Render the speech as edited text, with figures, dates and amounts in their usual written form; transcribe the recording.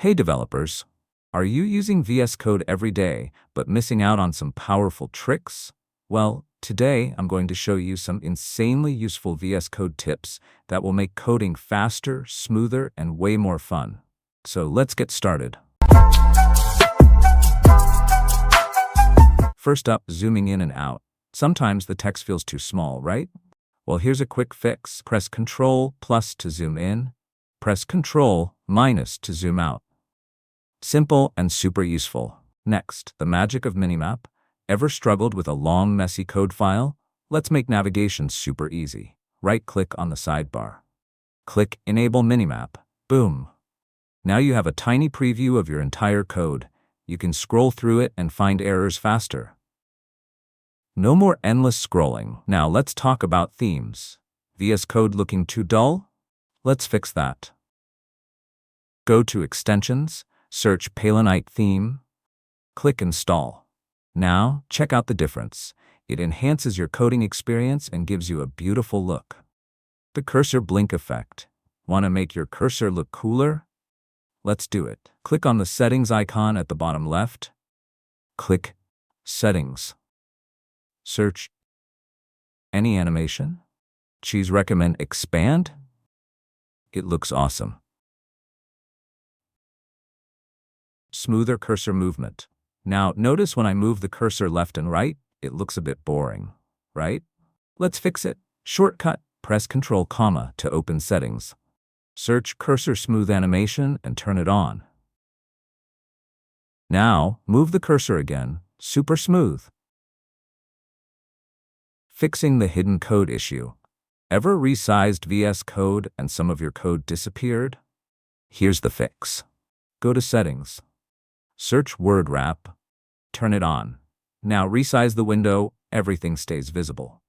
Hey developers, are you using VS Code every day but missing out on some powerful tricks? Well, today I'm going to show you some insanely useful VS Code tips that will make coding faster, smoother, and way more fun. So let's get started. First up, zooming in and out. Sometimes the text feels too small, right? Well, here's a quick fix. Press Ctrl+ to zoom in. Press Ctrl- to zoom out. Simple and super useful. Next, the magic of Minimap. Ever struggled with a long, messy code file? Let's make navigation super easy. Right-click on the sidebar. Click Enable Minimap. Boom. Now you have a tiny preview of your entire code. You can scroll through it and find errors faster. No more endless scrolling. Now let's talk about themes. VS Code looking too dull? Let's fix that. Go to Extensions, search Palinite Theme, click Install. Now, check out the difference. It enhances your coding experience and gives you a beautiful look. The cursor blink effect. Want to make your cursor look cooler? Let's do it. Click on the Settings icon at the bottom left. Click Settings. Search any animation. Choose Recommend Expand. It looks awesome. Smoother cursor movement. Now, notice when I move the cursor left and right, it looks a bit boring, right? Let's fix it. Shortcut, press Ctrl, to open Settings. Search Cursor Smooth Animation and turn it on. Now, move the cursor again, super smooth. Fixing the hidden code issue. Ever resized VS Code and some of your code disappeared? Here's the fix. Go to Settings. Search Word Wrap. Turn it on. Now resize the window, everything stays visible.